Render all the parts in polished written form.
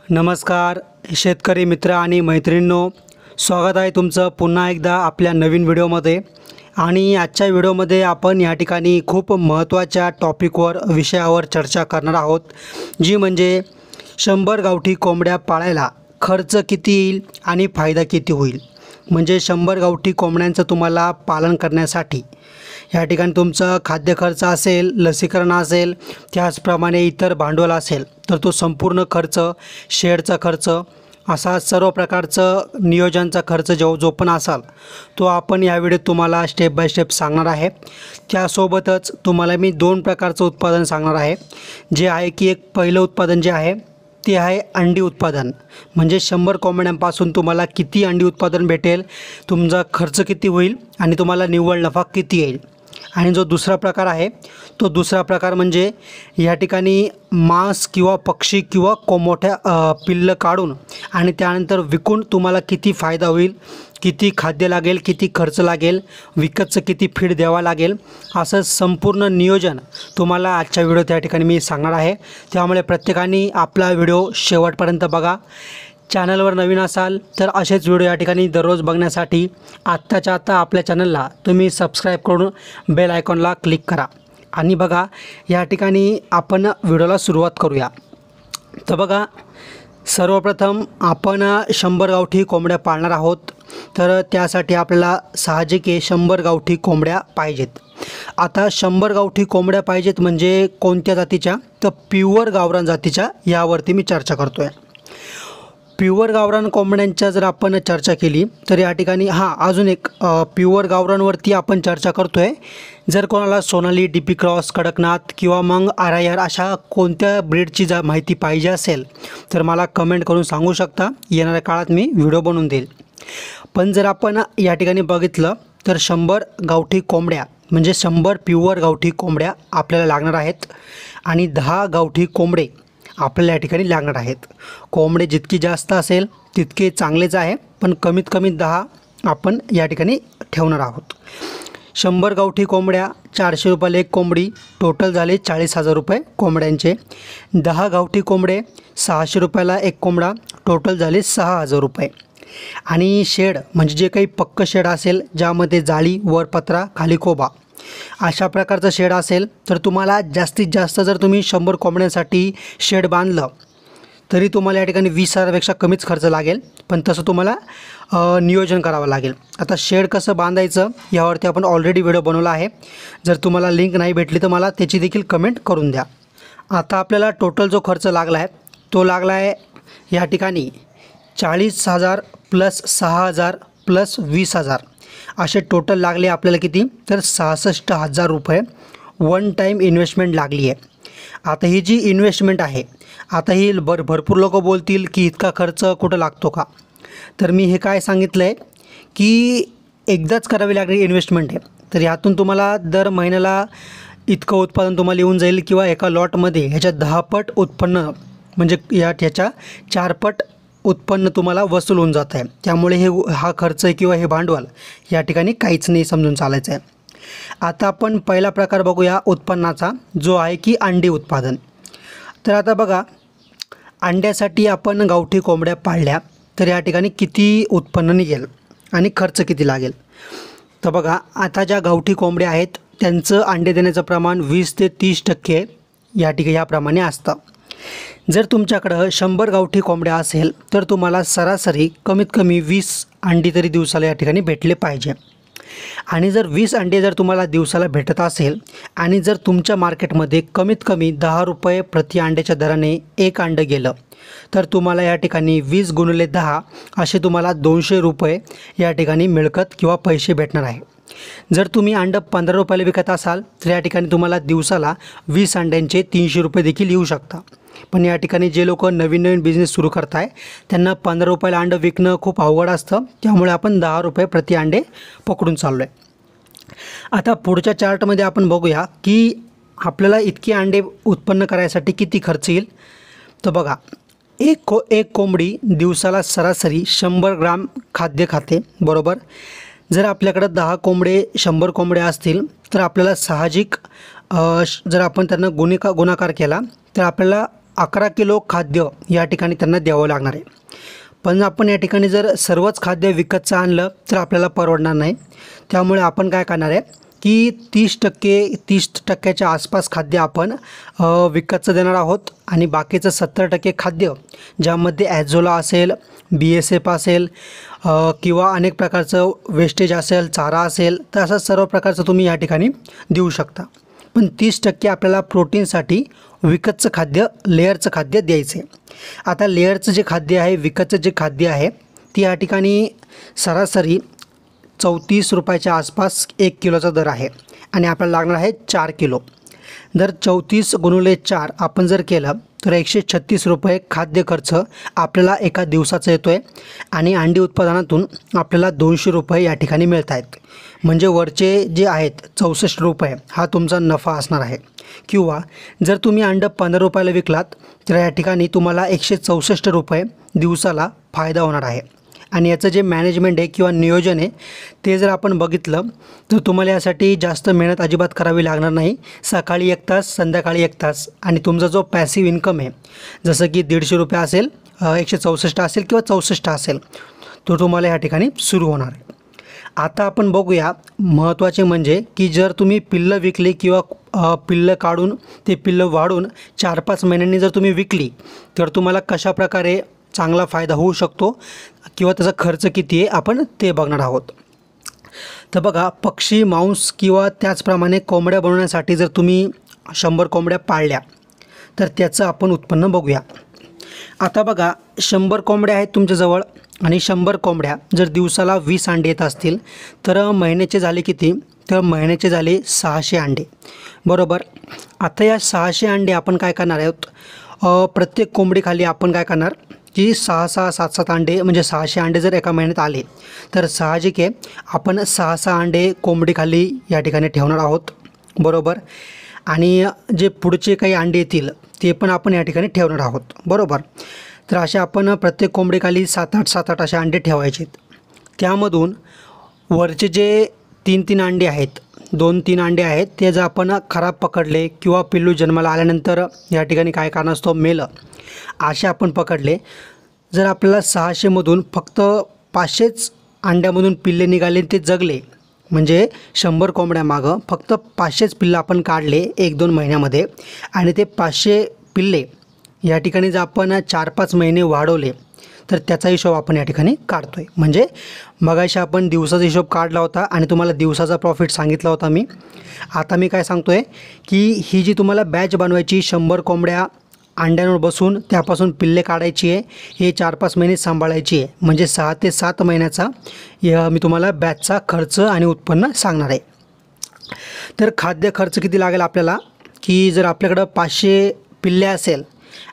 नमस्कार शेतकरी मित्र आणि मैत्रिणींनो, स्वागत आहे तुमचं पुन्हा एकदा आपल्या नवीन व्हिडिओमध्ये। आणि आजच्या व्हिडिओमध्ये आपण या ठिकाणी खूप महत्त्वाच्या टॉपिकवर विषयावर चर्चा करणार आहोत, जी म्हणजे 100 गावठी कोंबड्या पाळायला खर्च किती येईल आणि फायदा किती होईल। म्हणजे 100 गावठी कोंबड्यांचं तुम्हाला पालन करण्यासाठी या ठिकाणी तुमचा खाद्य खर्च असेल, लसीकरण असेल, त्याचप्रमाणे इतर भांडवल असेल, तर तो संपूर्ण खर्च, शेडचा खर्च, असा सर्व प्रकारचं नियोजनाचा खर्च जो पण असाल तो आपण या व्हिडिओत तुम्हाला स्टेप बाय स्टेप सांगणार आहे। त्यासोबतच तुम्हाला मी 2 प्रकारचं उत्पादन सांगणार आहे, जे आहे की एक पहिलं उत्पादन जे आहे ते आहे अंडी उत्पादन। म्हणजे 100 कोंबड्यांपासून तुम्हाला किती अंडी उत्पादन भेटेल, तुमचा खर्च किती होईल आणि तुम्हाला निव्वळ नफा किती येईल। आणि जो दुसरा प्रकार आहे तो दुसरा प्रकार म्हणजे या ठिकाणी मांस किंवा पक्षी किंवा मोठ्या पिल्लं काढून आणि त्यानंतर विकून तुम्हाला किती फायदा होईल, किती खाद्य लागेल, किती खर्च लागेल, विकतचं किती फीड द्यावा लागेल, असं संपूर्ण नियोजन तुम्हाला आजच्या व्हिडिओत या ठिकाणी मी सांगणार आहे। त्यामुळे प्रत्येकाने आपला व्हिडिओ शेवटपर्यंत बघा। चॅनलवर नवीन असाल तर असेच व्हिडिओ या ठिकाणी दररोज बघण्यासाठी आत्ताच्या आत्ता आपल्या चॅनलला तुम्ही सबस्क्राईब करून बेल आयकॉनला क्लिक करा। आणि बघा, या ठिकाणी आपण व्हिडिओला सुरुवात करूया। तर बघा, सर्वप्रथम आपण 100 गावठी कोंबड्या पाळणार आहोत, तर त्यासाठी आपल्याला साहजिक 100 गावठी कोंबड्या पाहिजेत। आता 100 गावठी कोंबड्या पाहिजेत म्हणजे कोणत्या जातीच्या, तर प्युअर गावरान जातीच्या, यावरती मी चर्चा करतो आहे। प्युअर गावरान कोंबड्यांच्या जर आपण चर्चा केली तर या ठिकाणी अजून एक प्युअर गावरानवरती आपण चर्चा करतो आहे। जर कोणाला सोनाली, डीपी क्रॉस, कडकनाथ किंवा मग RIR अशा कोणत्या ब्रीडची माहिती पाहिजे असेल तर मला कमेंट करून सांगू शकता, येणाऱ्या काळात मी व्हिडिओ बनवून देईल। पण जर आपण या ठिकाणी बघितलं तर 100 गावठी कोंबड्या म्हणजे 100 प्युअर गावठी कोंबड्या आपल्याला लागणार आहेत आणि 10 गावठी कोंबडे आपल्याला या ठिकाणी लागणार आहेत। कोंबडे जितकी जास्त असेल तितके चांगलेच आहे, पण कमीत कमी 10 आपण या ठिकाणी ठेवणार आहोत। 100 गावठी कोंबड्या 400 रुपयाला एक कोंबडी, टोटल झाले 40,000 रुपये कोंबड्यांचे। 10 गावठी कोंबडे 600 रुपयाला एक कोंबडा, टोटल झाले 6,000 रुपये। आणि शेड म्हणजे जे काही पक्क शेड असेल, ज्यामध्ये जाळी, वर पत्रा, खाली कोबा, अशा प्रकारचं शेड असेल तर तुम्हाला जास्तीत जास्त जर तुम्ही 100 कोंबड्यांसाठी शेड बांधलं तरी तुम्हाला या ठिकाणी 20,000पेक्षा कमीच खर्च लागेल, पण तसं तुम्हाला नियोजन करावं लागेल। आता शेड कसं बांधायचं यावरती आपण ऑलरेडी व्हिडिओ बनवला आहे, जर तुम्हाला लिंक नाही भेटली तर मला त्याची देखील कमेंट करून द्या। आता आपल्याला टोटल जो खर्च लागला आहे तो लागला आहे या ठिकाणी 40,000 प्लस 6,000 प्लस 20,000, असे टोटल लागले आपल्याला किती, तर 66,000 रुपये वन टाईम इन्व्हेस्टमेंट लागली आहे। आता ही जी इन्व्हेस्टमेंट आहे, आता ही भरपूर लोक बोलतील की इतका खर्च कुठं लागतो का, तर मी हे काय सांगितलं आहे की एकदाच करावी लागणारी इन्व्हेस्टमेंट आहे। तर यातून तुम्हाला दर महिन्याला इतकं उत्पादन तुम्हाला येऊन जाईल किंवा एका लॉटमध्ये ह्याच्या 10 पट उत्पन्न म्हणजे ह्याच्या 4 पट उत्पन्न तुम्हाला वसूल होऊन जात आहे। त्यामुळे हा खर्च किंवा हे भांडवल या ठिकाणी काहीच नाही समजून चालायचं आहे। आता आपण पहिला प्रकार बघूया उत्पन्नाचा, जो आहे की अंडी उत्पादन। तर आता बघा, अंड्यासाठी आपण गावठी कोंबड्या पाळल्या तर या ठिकाणी किती उत्पन्न निघेल आणि खर्च किती लागेल। तर बघा, आता ज्या गावठी कोंबड्या आहेत त्यांचं अंडे देण्याचं प्रमाण 20 ते 30% या ठिकाणी याप्रमाणे असतं। जर तुमच्याकडं 100 गावठी कोंबड्या असेल तर तुम्हाला सरासरी कमीत कमी 20 अंडी तरी दिवसाला या ठिकाणी भेटले पाहिजे। आणि जर 20 अंडे जर तुम्हाला दिवसाला भेटत असेल आणि जर तुमच्या मार्केटमध्ये कमीत कमी 10 रुपये प्रति अंड्याच्या दराने एक अंडं गेलं तर तुम्हाला या ठिकाणी 20 गुणिले 10 असे तुम्हाला 200 रुपये या ठिकाणी मिळकत किंवा पैसे भेटणार आहे। जर तुम्ही अंडं 15 रुपयाला विकत असाल तर या ठिकाणी तुम्हाला दिवसाला 20 अंड्यांचे 300 रुपये देखील येऊ शकता। पण या ठिकाणी जे लोक नवीन बिझनेस सुरू करत आहे त्यांना 15 रुपयाला अंडं विकणं खूप अवघड असतं, त्यामुळे आपण 10 रुपये प्रति अंडे पकडून चाललो आहे। आता पुढच्या चार्टमध्ये आपण बघूया की आपल्याला इतके अंडे उत्पन्न करायसाठी किती खर्च येईल। तर बघा, एक कोंबडी दिवसाला सरासरी 100 ग्राम खाद्य खाते, बरोबर। जर आपल्याकडे 10 कोंबडे 100 कोंबड्या असतील तर आपल्याला साहजिक जर आपण त्यांना गुणाकार केला तर आपल्याला 11 किलो खाद्य या ठिकाणी त्यांना द्यावं लागणार आहे. पण आपण या ठिकाणी जर सर्वच खाद्य विकतचं आणलं तर आपल्याला परवडणार नाही. त्यामुळे आपण काय करणार आहे की 30% आसपास खाद्य आपण विकतचं देणार आहोत आणि बाकीचं 70% खाद्य ज्यामध्ये ॲझोला असेल, BSF असेल किंवा अनेक प्रकारचं वेस्टेज असेल, चारा असेल, तर असं सर्व प्रकारचं तुम्ही या ठिकाणी देऊ शकता. पण 30% आपल्याला प्रोटीनसाठी विकतचं खाद्य, लेअरचं खाद्य द्यायचं आहे. आता लेअरचं जे खाद्य आहे, विकतचं जे खाद्य आहे, ती या ठिकाणी सरासरी 34 रुपयाच्या आसपास 1 किलोचा दर आहे आणि आपल्याला लागणार आहे 4 किलो. जर 34 × 4 आपण जर केलं तर 136 रुपये खाद्य खर्च आपल्याला एका दिवसाचा येतो आहे आणि अंडी उत्पादनातून आपल्याला 200 रुपये या ठिकाणी मिळत आहेत. म्हणजे वरचे जे आहेत 64 रुपये हा तुमचा नफा असणार आहे. किंवा जर तुम्ही अंडं 15 रुपयाला विकलात तर या ठिकाणी तुम्हाला 164 रुपये दिवसाला फायदा होणार आहे. आणि याचं जे मॅनेजमेंट आहे किंवा नियोजन आहे ते जर आपण बघितलं तर तुम्हाला यासाठी जास्त मेहनत अजिबात करावी लागणार नाही. सकाळी 1 तास, संध्याकाळी 1 तास आणि तुमचा जो पॅसिव्ह इन्कम आहे, जसं की 150 रुपये असेल, 164 असेल किंवा 64 असेल, तो तुम्हाला या ठिकाणी सुरू होणार आहे. आता आपण बघूया महत्त्वाचे म्हणजे की जर तुम्ही पिल्लं विकली किंवा पिल्लं काढून ते पिल्लं वाढून 4-5 महिन्यांनी जर तुम्ही विकली तर तुम्हाला कशाप्रकारे चांगला फायदा होऊ शकतो किंवा त्याचा खर्च किती आहे आपण ते बघणार आहोत. तर बघा, पक्षी, मांस किंवा त्याचप्रमाणे कोंबड्या बनवण्यासाठी जर तुम्ही 100 कोंबड्या पाळल्या तर त्याचं आपण उत्पन्न बघूया. आता बघा, 100 कोंबड्या आहेत तुमच्याजवळ आणि 100 कोंबड्या जर दिवसाला 20 अंडे येत असतील तर महिन्याचे झाले किती? तर महिन्याचे झाले 600 अंडे, बरोबर. आता या 600 अंडे आपण काय करणार आहोत, प्रत्येक कोंबडीखाली आपण काय करणार की 6-6, 7-7 अंडे, म्हणजे 600 अंडे जर एका महिन्यात आले तर साहजिक आहे आपण 6-6 अंडे कोंबडीखाली या ठिकाणी ठेवणार आहोत, बरोबर. आणि जे पुढचे काही अंडे येतील ते पण आपण या ठिकाणी ठेवणार आहोत, बरोबर. तर अशा आपण प्रत्येक कोंबडीखाली 7-8 असे अंडे ठेवायचे. त्यामधून वरचे जे 3-3 अंडे आहेत, 2-3 अंडे आहेत, ते जर आपण खराब पकडले किंवा पिल्लू जन्माला आल्यानंतर या ठिकाणी काय कारणास्तव मेलं असे आपण पकडले, जर आपल्याला 600मधून फक्त 500च अंड्यामधून पिल्ले निघाले, ते जगले, म्हणजे 100 कोंबड्यामागं फक्त 500च पिल्लं आपण काढले 1-2 महिन्यामध्ये आणि ते 500 पिल्ले या ठिकाणी जर आपण 4-5 महिने वाढवले तर त्याचा हिशोब आपण या ठिकाणी काढतो आहे. म्हणजे मगाशी आपण दिवसाचा हिशोब काढला होता आणि तुम्हाला दिवसाचा प्रॉफिट सांगितला होता मी. आता मी काय सांगतो आहे की ही जी तुम्हाला बॅच बनवायची, 100 कोंबड्या अंड्यांवर बसून त्यापासून पिल्ले काढायची आहे, हे 4-5 महिने सांभाळायची आहे, म्हणजे 6 ते 7 महिन्याचा मी तुम्हाला बॅचचा खर्च आणि उत्पन्न सांगणार आहे. तर खाद्य खर्च किती लागेल आपल्याला, की जर आपल्याकडं 500 पिल्ले असेल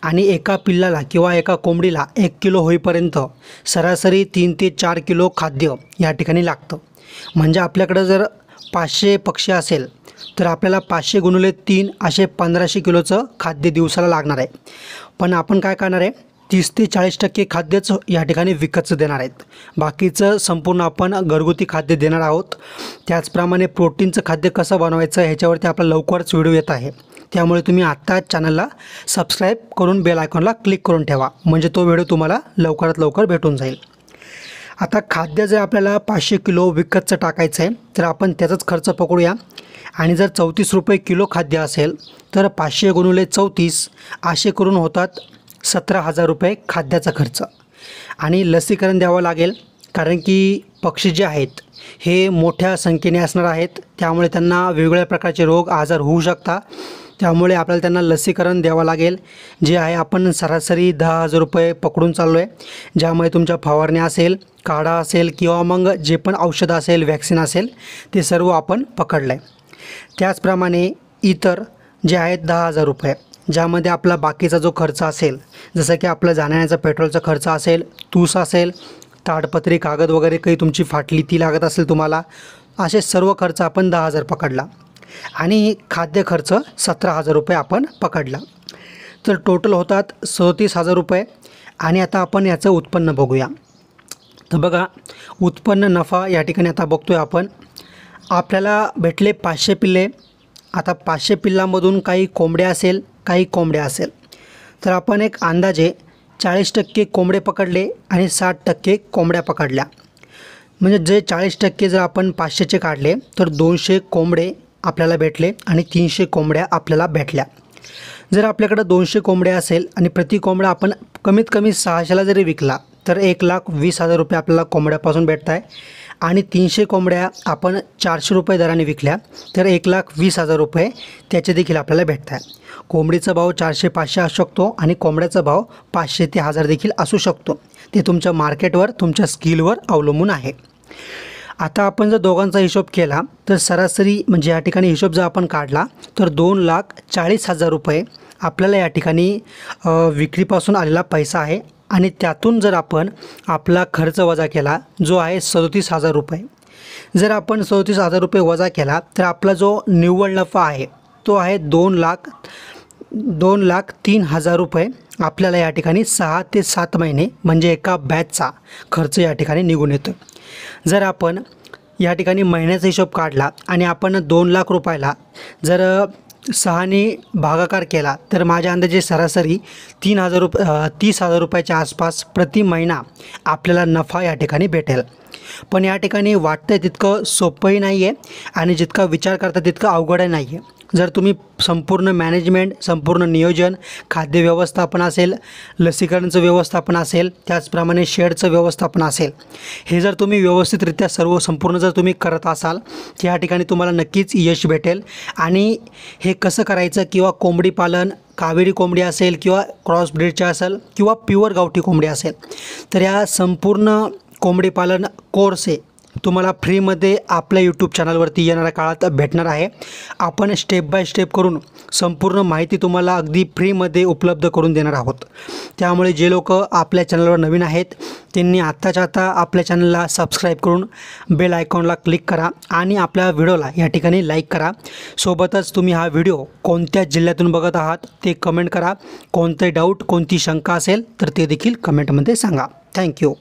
आणि एका पिल्लाला किंवा एका कोंबडीला 1 किलो होईपर्यंत सरासरी 3 ते 4 किलो खाद्य या ठिकाणी लागतं. म्हणजे आपल्याकडं जर 500 पक्षी असेल तर आपल्याला 500 × 3 असे 1500 किलोचं खाद्य दिवसाला लागणार आहे. पण आपण काय करणार आहे, 30 ते 40% खाद्यच या ठिकाणी विकतचं देणार आहेत. बाकीचं संपूर्ण आपण घरगुती खाद्य देणार आहोत. त्याचप्रमाणे प्रोटीनचं खाद्य कसं बनवायचं ह्याच्यावरती आपला लवकरच व्हिडिओ येत आहे. त्यामुळे तुम्ही आत्ता चॅनलला सबस्क्राईब करून बेल आयकॉनला क्लिक करून ठेवा, म्हणजे तो व्हिडिओ तुम्हाला लवकरात लवकर भेटून जाईल. आता खाद्य जर आपल्याला 500 किलो विकतचं टाकायचं आहे तर आपण त्याचाच खर्च पकडूया. आणि जर 34 रुपये किलो खाद्य असेल तर 500 × 34 असे करून होतात 17,000 रुपये खाद्याचा खर्च. आणि लसीकरण द्यावं लागेल, कारण की पक्षी जे आहेत हे मोठ्या संख्येने असणार आहेत, त्यामुळे त्यांना वेगवेगळ्या प्रकारचे रोग आजार होऊ शकतात. त्यामुळे आपल्याला त्यांना लसीकरण द्यावं लागेल, जे आहे आपण सरासरी 10,000 रुपये पकडून चाललो आहे. ज्यामुळे तुमच्या फवारण्या असेल, काढा असेल किंवा मग जे पण औषधं असेल, वॅक्सिन असेल, ते सर्व आपण पकडलं आहे. त्याचप्रमाणे इतर जे आहेत 10,000 रुपये, ज्यामध्ये आपला बाकीचा जो खर्च असेल, जसं की आपलं जाण्याचा पेट्रोलचा खर्च असेल, तूस असेल, ताडपत्री, कागद वगैरे काही तुमची फाटली ती लागत असेल तुम्हाला, असे सर्व खर्च आपण 10,000 पकडला आणि खाद्य खर्च 17,000 रुपये आपण पकडला. तर टोटल होतात 37,000 रुपये. आणि आता आपण याचं उत्पन्न बघूया. तर बघा, उत्पन्न नफा या ठिकाणी आता बघतोय आपण. आपल्याला भेटले 500 पिल्ले. आता 500 पिल्लांमधून काही कोंबड्या असेल, काही कोंबड्या असेल, तर आपण एक अंदाजे 40% कोंबडे पकडले आणि 60% कोंबड्या पकडल्या. म्हणजे जे 40% जर आपण 500चे काढले तर 200 कोंबडे आपल्याला भेटले आणि 300 कोंबड्या आपल्याला भेटल्या. जर आपल्याकडं 200 कोंबडे असेल आणि प्रति कोंबडा आपण कमीत कमी 600ला जरी विकला तर 1,20,000 रुपये आपल्याला कोंबड्यापासून भेटत आहे. आणि 300 कोंबड्या आपण 400 रुपये दराने विकल्या तर 1,20,000 रुपये त्याचे देखील आपल्याला भेटत आहे. कोंबडीचा भाव 400-500 असू शकतो आणि कोंबड्याचा भाव 500 ते 1000 देखील असू शकतो. ते तुमच्या मार्केटवर, तुमच्या स्किलवर अवलंबून आहे. आता आपण जर दोघांचा हिशोब केला तर सरासरी म्हणजे या ठिकाणी हिशोब जर आपण काढला तर 2,40,000 रुपये आपल्याला या ठिकाणी विक्रीपासून आलेला पैसा आहे. आणि त्यातून जर आपण आपला खर्च वजा केला जो आहे 37,000 रुपये, जर आपण 37,000 रुपये वजा केला तर आपला जो निव्वळ नफा आहे तो आहे 2,03,000 रुपये आपल्याला या ठिकाणी 6 ते 7 महिने म्हणजे एका बॅचचा खर्च या ठिकाणी निघून येतो. जर आपण या ठिकाणी महिन्याचा हिशोब काढला आणि आपण 2,00,000 रुपयाला जर 6ने भागाकार केला तर माझ्या अंदाजे सरासरी 30,000 रुपयाच्या आसपास प्रति महिना आपल्याला नफा या ठिकाणी भेटेल. पण या ठिकाणी वाटतं तितकं सोपंही नाही आहे आणि जितका विचार करता तितकं अवघडही नाही आहे. जर तुम्ही संपूर्ण मॅनेजमेंट, संपूर्ण नियोजन, खाद्य व्यवस्थापन असेल, लसीकरणाचं व्यवस्थापन असेल, त्याचप्रमाणे शेडचं व्यवस्थापन असेल, हे जर तुम्ही व्यवस्थितरित्या संपूर्ण जर तुम्ही करत असाल तर या ठिकाणी तुम्हाला नक्कीच यश भेटेल. आणि हे कसं करायचं किंवा कोंबडी पालन, कावेरी कोंबडी असेल किंवा क्रॉस ब्रीडच्या असेल किंवा प्युअर गावठी कोंबडी असेल तर या संपूर्ण कोंबडी पालन कोर्स आहे तुम्हाला फ्रीमध्ये आपल्या यूट्यूब चॅनलवरती येणाऱ्या काळात भेटणार आहे. आपण स्टेप बाय स्टेप करून संपूर्ण माहिती तुम्हाला अगदी फ्रीमध्ये उपलब्ध करून देणार आहोत. त्यामुळे जे लोक आपल्या चॅनलवर नवीन आहेत त्यांनी आत्ताच्या आता आपल्या चॅनलला सबस्क्राईब करून बेल आयकॉनला क्लिक करा आणि आपल्या व्हिडिओला या ठिकाणी लाईक करा. सोबतच तुम्ही हा व्हिडिओ कोणत्या जिल्ह्यातून बघत आहात ते कमेंट करा. कोणते डाऊट, कोणती शंका असेल तर ते देखील कमेंटमध्ये सांगा. थँक्यू.